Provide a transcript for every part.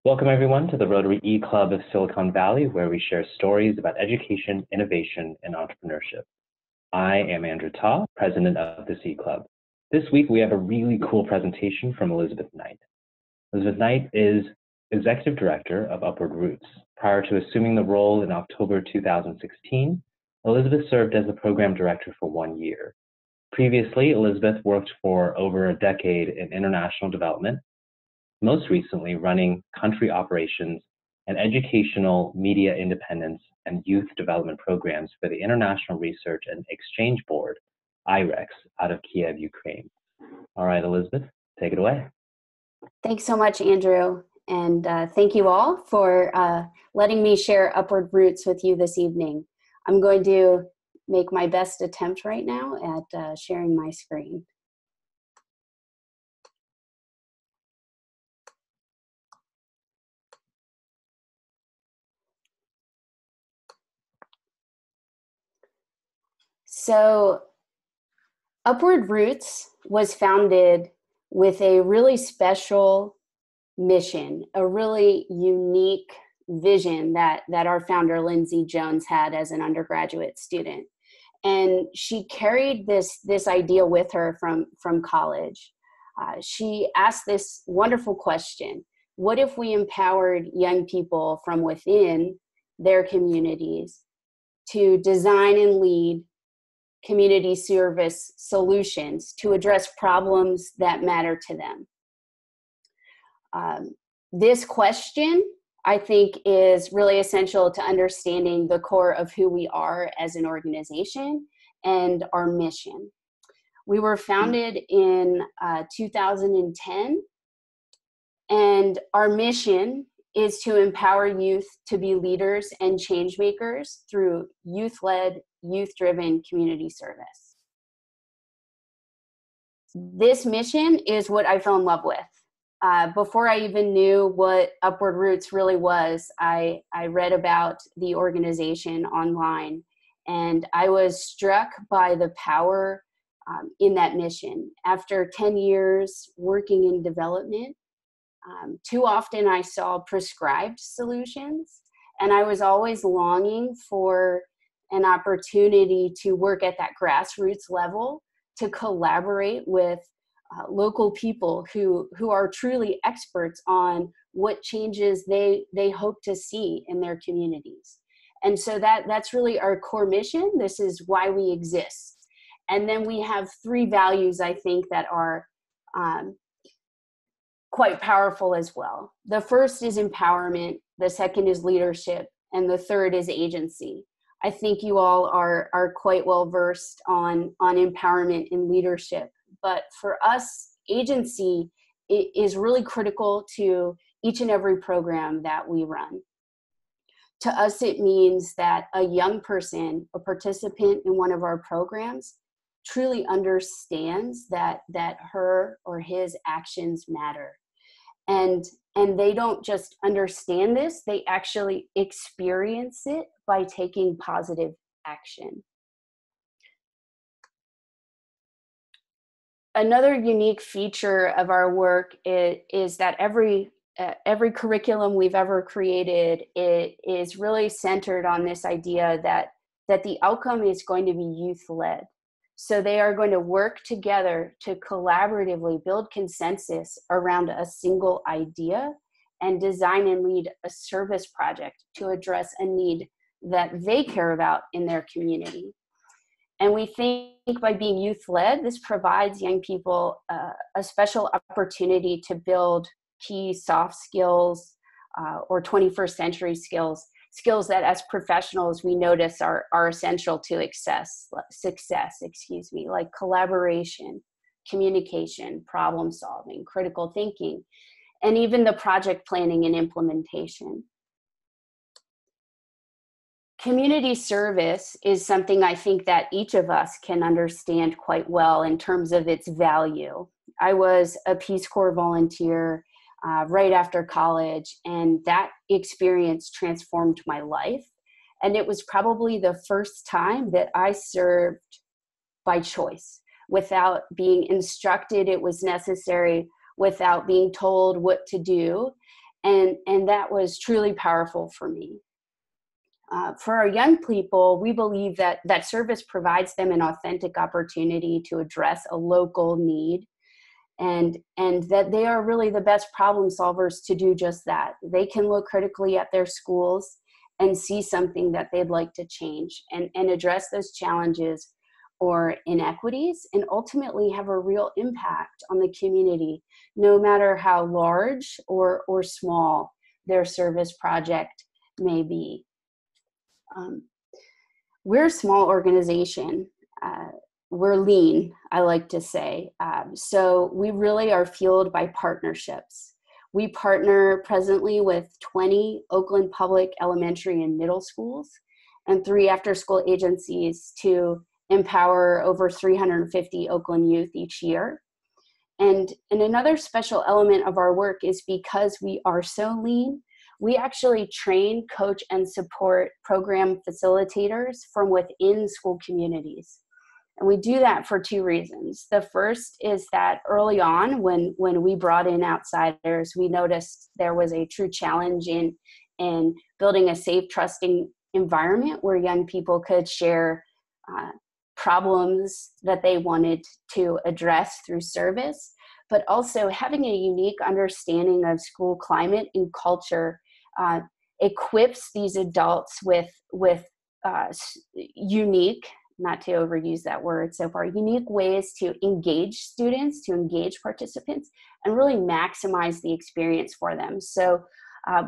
Welcome everyone to the Rotary E-Club of Silicon Valley, where we share stories about education, innovation, and entrepreneurship. I am Andrew Ta, president of this E-Club. This week we have a really cool presentation from Elizabeth Knight. Elizabeth Knight is executive director of Upward Roots. Prior to assuming the role in October 2016, Elizabeth served as the program director for 1 year. Previously, Elizabeth worked for over a decade in international development, most recently running country operations and educational media independence and youth development programs for the International Research and Exchange Board, IREX, out of Kyiv, Ukraine. All right, Elizabeth, take it away. Thanks so much, Andrew. And thank you all for letting me share Upward Roots with you this evening. I'm going to make my best attempt right now at sharing my screen. So Upward Roots was founded with a really special mission, a really unique vision that our founder, Lindsay Jones, had as an undergraduate student. And she carried this idea with her from college. She asked this wonderful question: what if we empowered young people from within their communities to design and lead community service solutions to address problems that matter to them? This question, I think, is really essential to understanding the core of who we are as an organization and our mission. We were founded in 2010, and our mission is to empower youth to be leaders and change makers through youth-led, youth-driven community service. This mission is what I fell in love with. Before I even knew what Upward Roots really was, I read about the organization online, and I was struck by the power in that mission. After 10 years working in development, too often I saw prescribed solutions, and I was always longing for an opportunity to work at that grassroots level, to collaborate with local people who are truly experts on what changes they hope to see in their communities. And so that's really our core mission. This is why we exist. And then we have 3 values, I think, that are quite powerful as well. The first is empowerment, the second is leadership, and the third is agency. I think you all are quite well versed on empowerment and leadership. But for us, agency is really critical to each and every program that we run. To us, it means that a young person, a participant in one of our programs, truly understands that her or his actions matter. And they don't just understand this, they actually experience it by taking positive action. Another unique feature of our work is that every curriculum we've ever created is really centered on this idea that the outcome is going to be youth-led. So they are going to work together to collaboratively build consensus around a single idea and design and lead a service project to address a need that they care about in their community. And we think by being youth-led, this provides young people a special opportunity to build key soft skills or 21st century skills that as professionals we notice are essential to success, like collaboration, communication, problem solving, critical thinking, and even the project planning and implementation. Community service is something I think that each of us can understand quite well in terms of its value. I was a Peace Corps volunteer right after college, and that experience transformed my life. And it was probably the first time that I served by choice, without being instructed it was necessary, without being told what to do. And that was truly powerful for me. For our young people, we believe that service provides them an authentic opportunity to address a local need, and that they are really the best problem solvers to do just that. They can look critically at their schools and see something that they'd like to change and address those challenges or inequities, and ultimately have a real impact on the community, no matter how large or small their service project may be. We're a small organization. We're lean, I like to say. So we really are fueled by partnerships. We partner presently with 20 Oakland public elementary and middle schools and 3 after-school agencies to empower over 350 Oakland youth each year. And another special element of our work is because we are so lean, we actually train, coach, and support program facilitators from within school communities. And we do that for 2 reasons. The first is that early on, when we brought in outsiders, we noticed there was a true challenge in building a safe, trusting environment where young people could share problems that they wanted to address through service, but also having a unique understanding of school climate and culture equips these adults with unique, not to overuse that word so far, unique ways to engage students, to engage participants, and really maximize the experience for them. So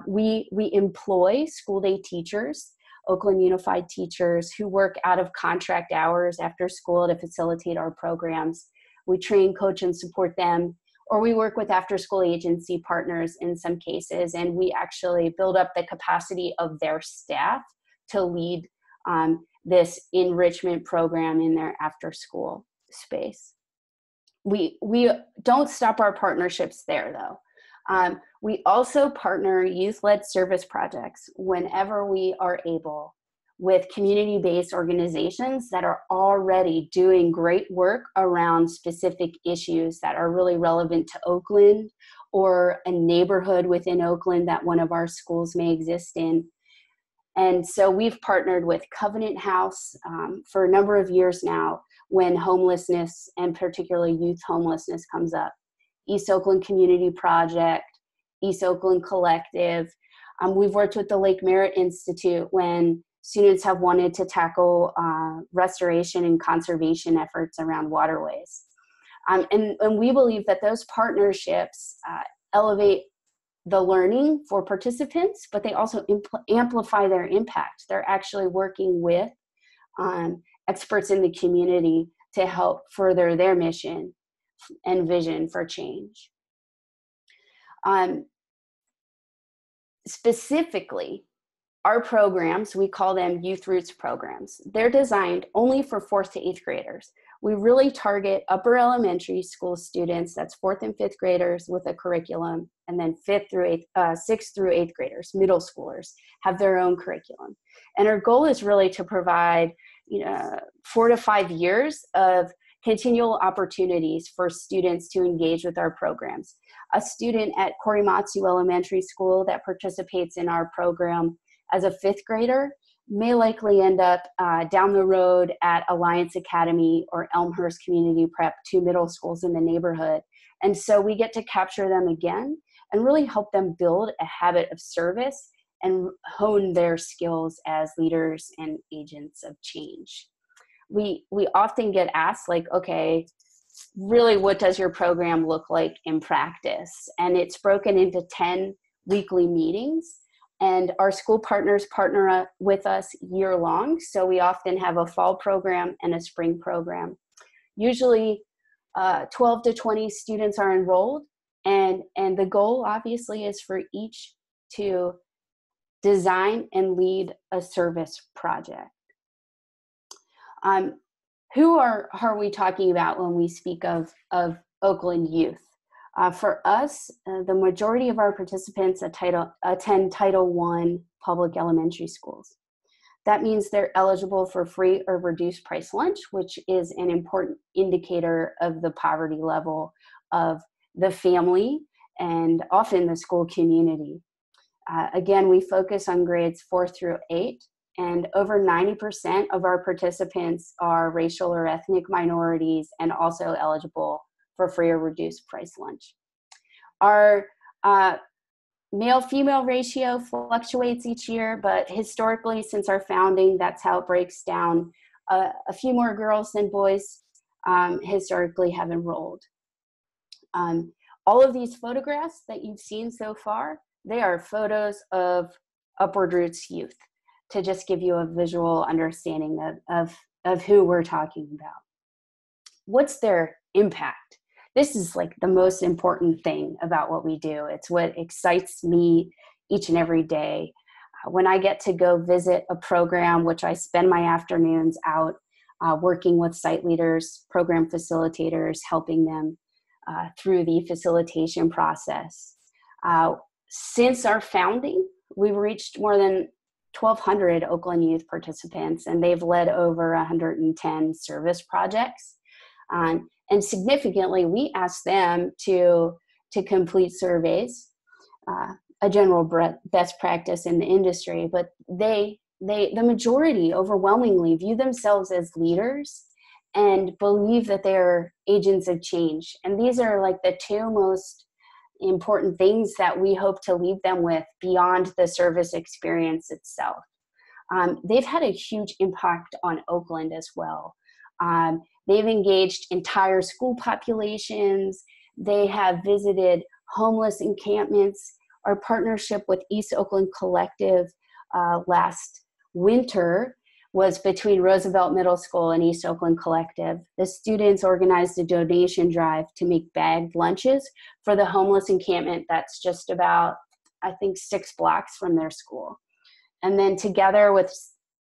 we employ school day teachers, Oakland Unified teachers who work out of contract hours after school to facilitate our programs. We train, coach, and support them, or we work with after-school agency partners in some cases, and we actually build up the capacity of their staff to lead this enrichment program in their after-school space. We don't stop our partnerships there, though. We also partner youth-led service projects whenever we are able with community-based organizations that are already doing great work around specific issues that are really relevant to Oakland or a neighborhood within Oakland that one of our schools may exist in. And so we've partnered with Covenant House for a number of years now when homelessness, and particularly youth homelessness, comes up. East Oakland Community Project, East Oakland Collective. We've worked with the Lake Merritt Institute when students have wanted to tackle restoration and conservation efforts around waterways. And we believe that those partnerships elevate the learning for participants, but they also amplify their impact. They're actually working with experts in the community to help further their mission and vision for change. Specifically, our programs, we call them Youth Roots programs. They're designed only for 4th to 8th graders. We really target upper elementary school students, that's 4th and 5th graders with a curriculum, and then 6th through 8th graders, middle schoolers, have their own curriculum. And our goal is really to provide 4 to 5 years of continual opportunities for students to engage with our programs. A student at Korimatsu Elementary School that participates in our program as a 5th grader may likely end up down the road at Alliance Academy or Elmhurst Community Prep, 2 middle schools in the neighborhood. And so we get to capture them again and really help them build a habit of service and hone their skills as leaders and agents of change. We often get asked, like, okay, really, what does your program look like in practice? And it's broken into 10 weekly meetings. And our school partners partner with us year long. So we often have a fall program and a spring program. Usually 12 to 20 students are enrolled. And the goal obviously is for each to design and lead a service project. Who are we talking about when we speak of Oakland youth? For us, the majority of our participants attend Title I public elementary schools. That means they're eligible for free or reduced price lunch, which is an important indicator of the poverty level of the family and often the school community. Again, we focus on grades 4 through 8, and over 90% of our participants are racial or ethnic minorities and also eligible for free or reduced price lunch. Our male-female ratio fluctuates each year, but historically, since our founding, that's how it breaks down. A few more girls than boys historically have enrolled. All of these photographs that you've seen so far, they are photos of Upward Roots youth, to just give you a visual understanding of who we're talking about. What's their impact? This is like the most important thing about what we do. It's what excites me each and every day. When I get to go visit a program, which I spend my afternoons out working with site leaders, program facilitators, helping them through the facilitation process. Since our founding, we've reached more than 1,200 Oakland youth participants, and they've led over 110 service projects. And significantly, we ask them to complete surveys, a general best practice in the industry, but the majority overwhelmingly view themselves as leaders and believe that they're agents of change. And these are like the two most important things that we hope to leave them with beyond the service experience itself. They've had a huge impact on Oakland as well. They've engaged entire school populations. They have visited homeless encampments. Our partnership with East Oakland Collective last winter was between Roosevelt Middle School and East Oakland Collective. The students organized a donation drive to make bagged lunches for the homeless encampment that's just about, I think, 6 blocks from their school. And then together with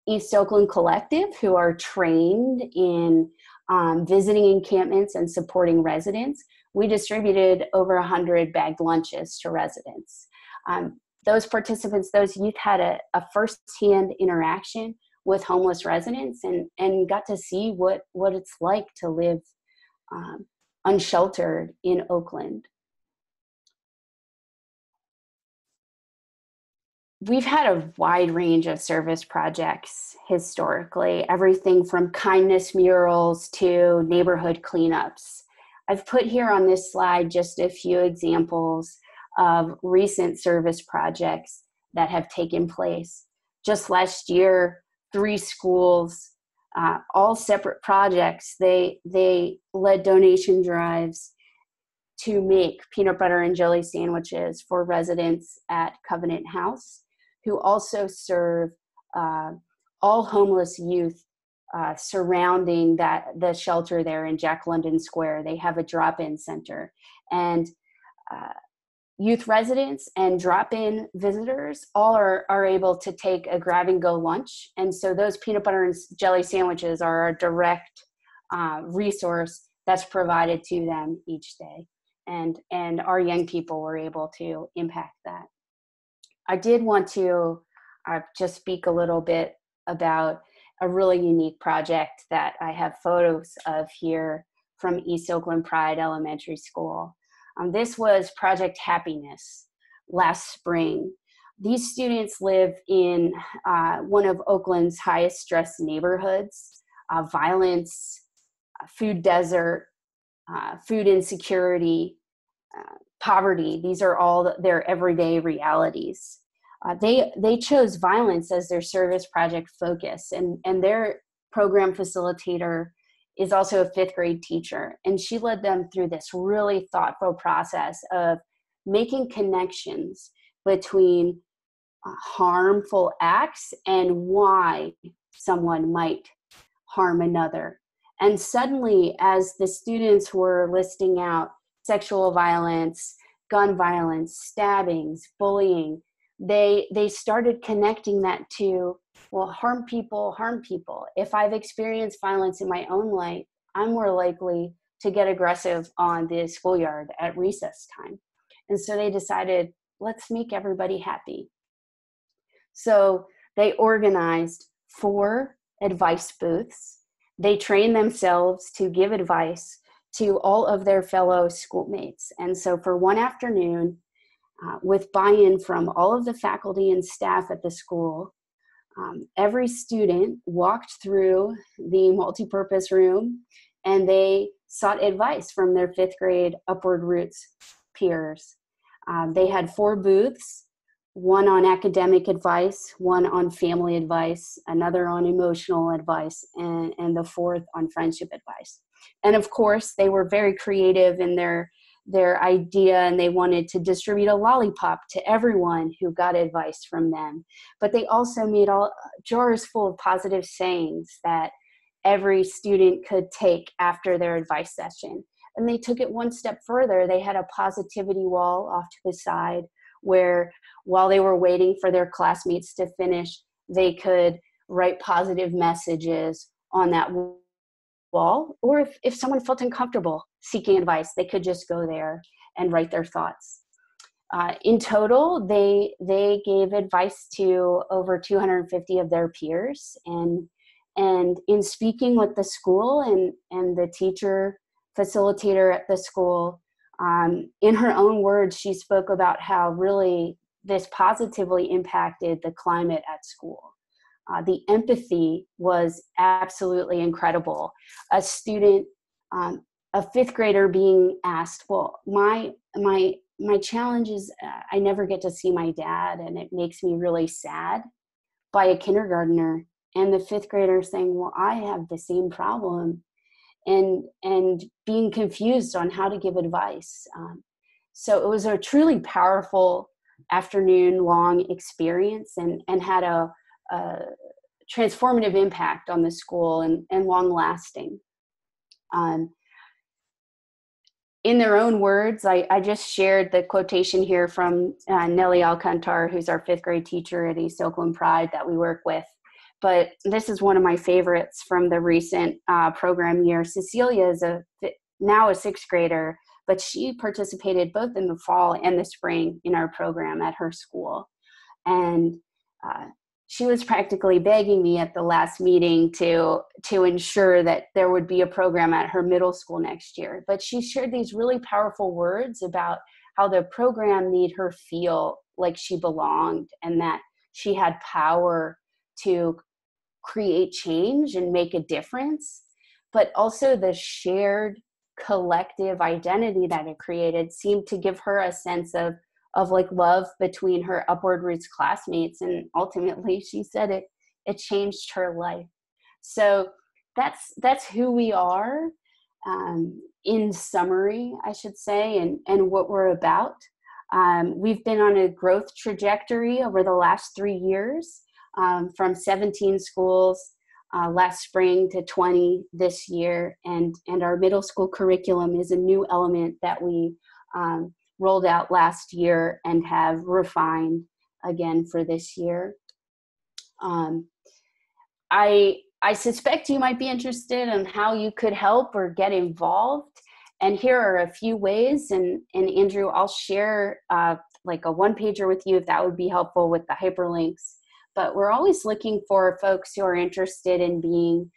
East Oakland Collective, who are trained in visiting encampments and supporting residents, we distributed over 100 bagged lunches to residents. Those participants, those youth had a firsthand interaction with homeless residents and got to see what it's like to live unsheltered in Oakland. We've had a wide range of service projects historically, everything from kindness murals to neighborhood cleanups. I've put here on this slide just a few examples of recent service projects that have taken place. Just last year, 3 schools, all separate projects, they led donation drives to make peanut butter and jelly sandwiches for residents at Covenant House, who also serve all homeless youth surrounding the shelter there in Jack London Square. They have a drop-in center. And youth residents and drop-in visitors all are able to take a grab-and-go lunch. And so those peanut butter and jelly sandwiches are a direct resource that's provided to them each day. And our young people were able to impact that. I did want to just speak a little bit about a really unique project that I have photos of here from East Oakland Pride Elementary School. This was Project Happiness last spring. These students live in one of Oakland's highest stress neighborhoods. Violence, food desert, food insecurity, poverty, these are all their everyday realities. They chose violence as their service project focus, and their program facilitator is also a 5th grade teacher, and she led them through this really thoughtful process of making connections between harmful acts and why someone might harm another. And suddenly, as the students were listing out sexual violence, gun violence, stabbings, bullying, they started connecting that to, well, harm people. If I've experienced violence in my own life, I'm more likely to get aggressive on the schoolyard at recess time. And so they decided, let's make everybody happy. So they organized 4 advice booths. They trained themselves to give advice to all of their fellow schoolmates. And so for one afternoon, with buy-in from all of the faculty and staff at the school, every student walked through the multipurpose room and they sought advice from their 5th grade Upward Roots peers. They had 4 booths, one on academic advice, one on family advice, another on emotional advice, and the 4th on friendship advice. And of course, they were very creative in their idea, and they wanted to distribute a lollipop to everyone who got advice from them. But they also made all jars full of positive sayings that every student could take after their advice session. And they took it one step further. They had a positivity wall off to the side where, while they were waiting for their classmates to finish, they could write positive messages on that wall. Or if someone felt uncomfortable seeking advice, they could just go there and write their thoughts. In total, they gave advice to over 250 of their peers. And in speaking with the school and the teacher facilitator at the school, in her own words, she spoke about how really this positively impacted the climate at school. The empathy was absolutely incredible. A student, a 5th grader, being asked, well, my challenge is I never get to see my dad, and it makes me really sad, by a kindergartner. And the 5th grader saying, well, I have the same problem, and being confused on how to give advice. So it was a truly powerful afternoon-long experience, and had a transformative impact on the school, and long-lasting. In their own words, I just shared the quotation here from Nellie Alcantar, who's our 5th grade teacher at East Oakland Pride that we work with. But this is one of my favorites from the recent program year. Cecilia is now a 6th grader, but she participated both in the fall and the spring in our program at her school. And she was practically begging me at the last meeting to ensure that there would be a program at her middle school next year. But she shared these really powerful words about how the program made her feel like she belonged, and that she had power to create change and make a difference. But also the shared collective identity that it created seemed to give her a sense of like love between her Upward Roots classmates. And ultimately, she said it changed her life. So that's who we are, in summary, I should say, and what we're about. We've been on a growth trajectory over the last 3 years, from 17 schools last spring to 20 this year. And our middle school curriculum is a new element that we rolled out last year and have refined again for this year. I suspect you might be interested in how you could help or get involved. And here are a few ways. And Andrew, I'll share like a one-pager with you if that would be helpful with the hyperlinks. But we're always looking for folks who are interested in being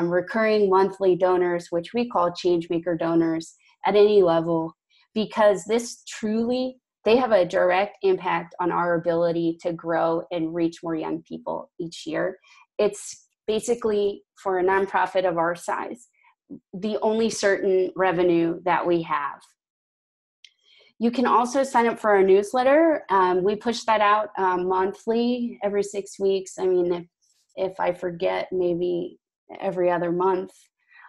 recurring monthly donors, which we call changemaker donors, at any level, because this truly, they have a direct impact on our ability to grow and reach more young people each year. It's basically, for a nonprofit of our size, the only certain revenue that we have. You can also sign up for our newsletter. We push that out monthly, every 6 weeks. I mean, if I forget, maybe every other month.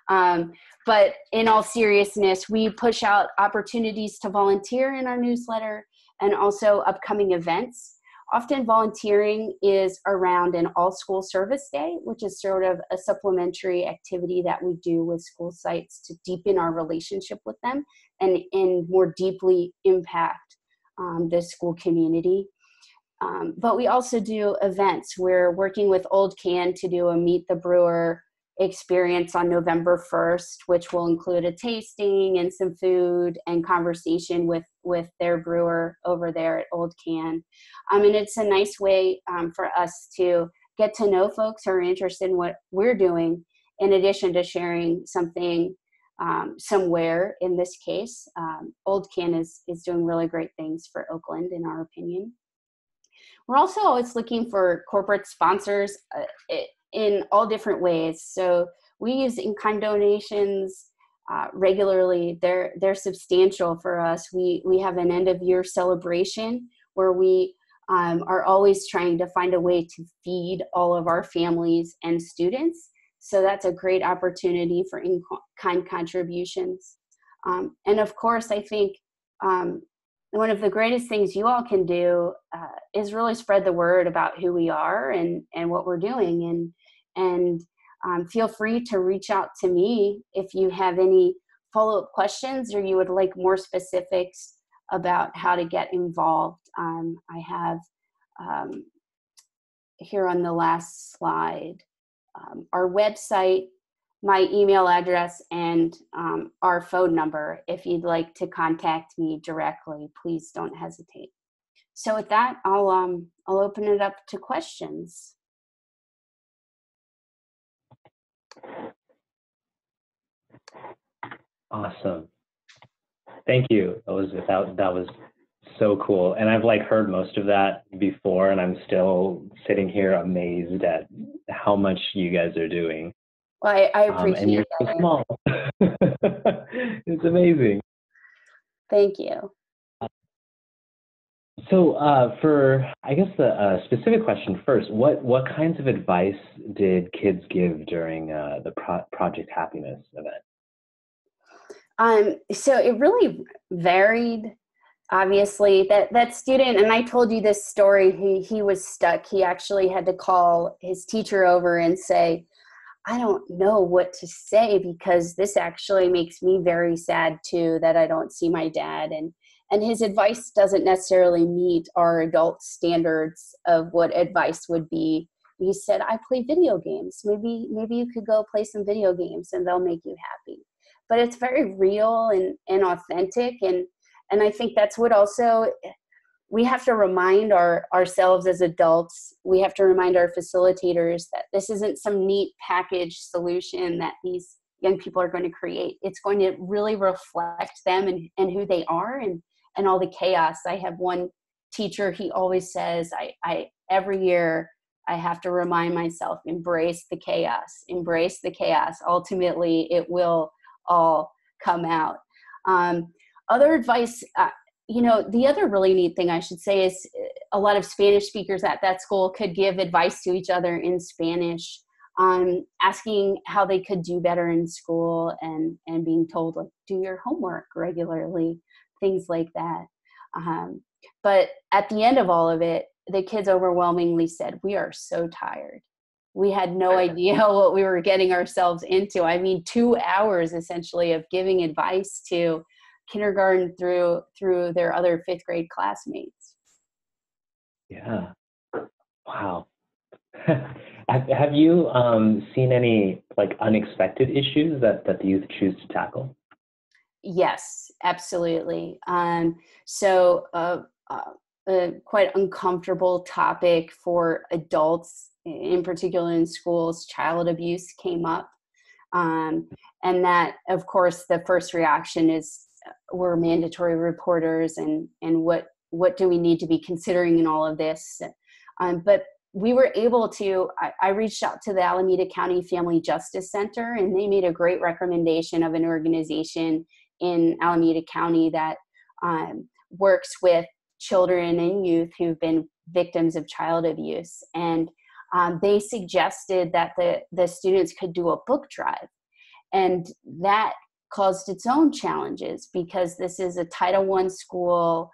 But in all seriousness, we push out opportunities to volunteer in our newsletter, and also upcoming events. Often volunteering is around an all-school service day, which is sort of a supplementary activity that we do with school sites to deepen our relationship with them and more deeply impact the school community. But we also do events. We're working with Old Can to do a Meet the Brewer experience on November 1st, which will include a tasting and some food and conversation with their brewer over there at Old Can. And it's a nice way for us to get to know folks who are interested in what we're doing, in addition to sharing something somewhere in this case. Old Kin is doing really great things for Oakland, in our opinion. We're also always looking for corporate sponsors in all different ways. So we use in-kind donations regularly. They're substantial for us. We have an end-of-year celebration where we are always trying to find a way to feed all of our families and students. So that's a great opportunity for in-kind contributions. And of course, I think one of the greatest things you all can do is really spread the word about who we are and what we're doing. And feel free to reach out to me if you have any follow-up questions or you would like more specifics about how to get involved. I have here on the last slide our website, my email address, and our phone number. If you'd like to contact me directly, please don't hesitate. So with that, I'll open it up to questions. Awesome. Thank you. That was so cool. And I've like heard most of that before, and I'm still sitting here amazed at how much you guys are doing. Well, I appreciate and you're so that. small. It's amazing. Thank you. So for, I guess, the specific question first, what kinds of advice did kids give during the Project Happiness event? So it really varied. Obviously, that student, and I told you this story, he was stuck. He actually had to call his teacher over and say, I don't know what to say because this actually makes me very sad too, that I don't see my dad. And his advice doesn't necessarily meet our adult standards of what advice would be. He said, I play video games. Maybe you could go play some video games and they'll make you happy. But it's very real and authentic. And I think that's what also we have to remind ourselves as adults. We have to remind our facilitators that this isn't some neat package solution that these young people are going to create. It's going to really reflect them and who they are and all the chaos. I have one teacher, he always says, I every year I have to remind myself, embrace the chaos, embrace the chaos. Ultimately, it will all come out. Other advice, the other really neat thing I should say is a lot of Spanish speakers at that school could give advice to each other in Spanish, asking how they could do better in school and being told, like, do your homework regularly, things like that. But at the end of all of it, the kids overwhelmingly said, we are so tired. We had no idea what we were getting ourselves into. I mean, 2 hours essentially of giving advice to kindergarten through their other 5th grade classmates. Yeah. Wow. Have you seen any like unexpected issues that the youth choose to tackle? Yes, absolutely. So a quite uncomfortable topic for adults, in particular in schools, child abuse came up. And that, of course, the first reaction is we're mandatory reporters and what do we need to be considering in all of this? But we were able to, I reached out to the Alameda County Family Justice Center, and they made a great recommendation of an organization in Alameda County that works with children and youth who've been victims of child abuse. And they suggested that the students could do a book drive. And that caused its own challenges because this is a Title I school.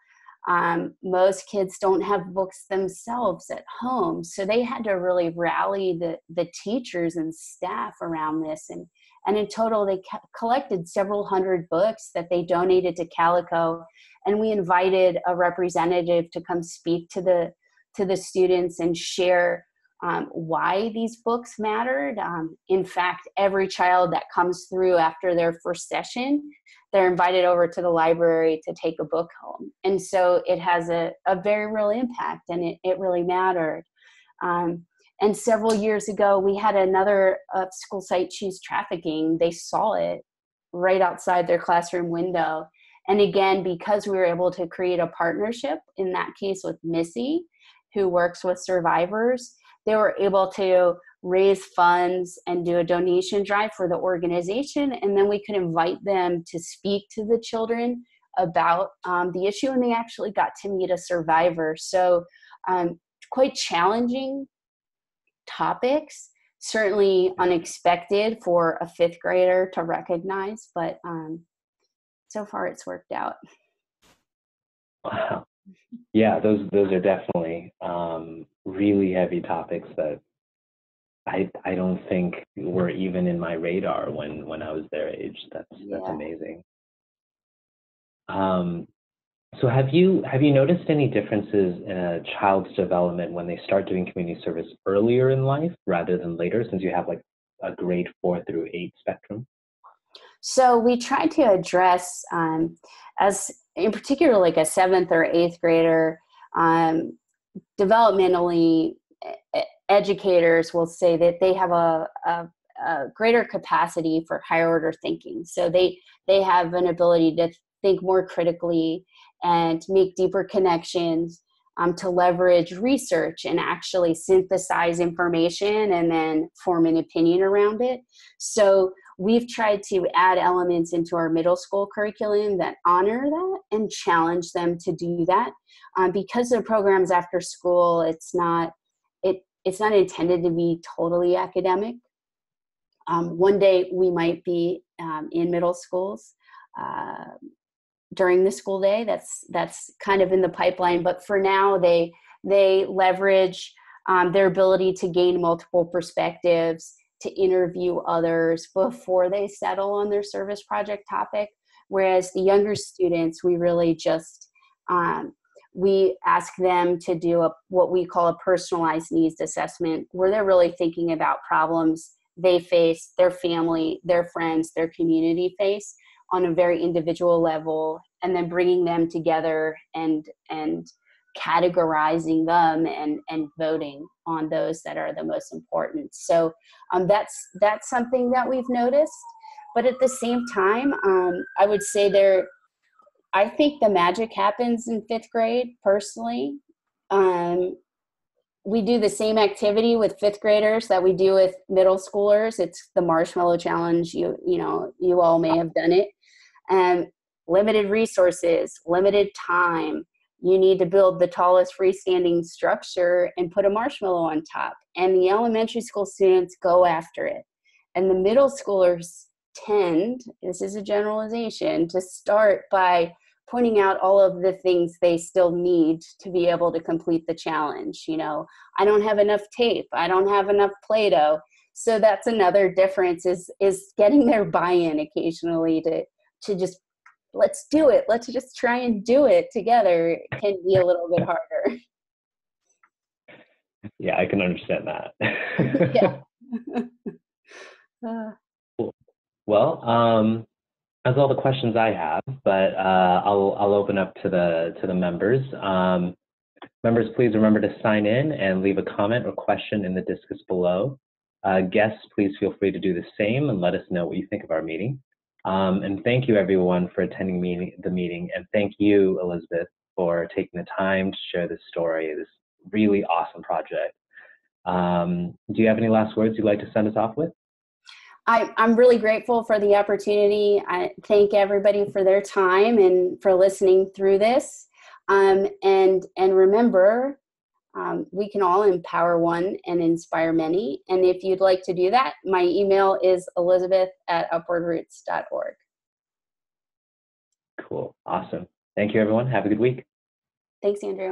Most kids don't have books themselves at home. So they had to really rally the teachers and staff around this. And in total, they collected several hundred books that they donated to Calico. And we invited a representative to come speak to the students and share why these books mattered. In fact, every child that comes through after their first session, they're invited over to the library to take a book home. And so it has a very real impact, and it really mattered. And several years ago, we had another school site choose trafficking. They saw it right outside their classroom window. And again, because we were able to create a partnership, in that case with Missy, who works with survivors, they were able to raise funds and do a donation drive for the organization. And then we could invite them to speak to the children about the issue. And they actually got to meet a survivor. So quite challenging topics, certainly unexpected for a fifth grader to recognize, but so far it's worked out. Wow. Yeah, those are definitely really heavy topics that I don't think were even in my radar when I was their age. That's amazing. So have you noticed any differences in a child's development when they start doing community service earlier in life rather than later, since you have like a grade 4 through 8 spectrum? So we try to address, as in particular, like a 7th or 8th grader, developmentally, educators will say that they have a greater capacity for higher order thinking. So they have an ability to think more critically and make deeper connections, to leverage research and actually synthesize information and then form an opinion around it. So we've tried to add elements into our middle school curriculum that honor that and challenge them to do that. Because the programs after school, it's not intended to be totally academic. One day we might be in middle schools during the school day. That's kind of in the pipeline. But for now, they leverage their ability to gain multiple perspectives, to interview others before they settle on their service project topic. Whereas the younger students, we really just we ask them to do what we call a personalized needs assessment, where they're really thinking about problems they face, their family, their friends, their community face on a very individual level, and then bringing them together and categorizing them and voting on those that are the most important. So that's something that we've noticed. But at the same time, I would say I think the magic happens in 5th grade, personally. We do the same activity with 5th graders that we do with middle schoolers. It's the marshmallow challenge. You all may have done it. And limited resources, limited time. You need to build the tallest freestanding structure and put a marshmallow on top. And the elementary school students go after it. And the middle schoolers tend, this is a generalization, to start by pointing out all of the things they still need to be able to complete the challenge. I don't have enough tape. I don't have enough Play-Doh. So that's another difference is getting their buy-in occasionally to just, let's do it. Let's just try and do it together. It can be a little bit harder. Yeah, I can understand that. Yeah. Cool. Well, that's all the questions I have, but I'll open up to the members. Members, please remember to sign in and leave a comment or question in the discus below. Guests, please feel free to do the same and let us know what you think of our meeting. And thank you everyone for attending the meeting, and thank you, Elizabeth, for taking the time to share this story, this really awesome project. Do you have any last words you'd like to send us off with? I'm really grateful for the opportunity. I thank everybody for their time and for listening through this. And remember, we can all empower one and inspire many. And if you'd like to do that, my email is elizabeth@upwardroots.org. Cool. Awesome. Thank you, everyone. Have a good week. Thanks, Andrew.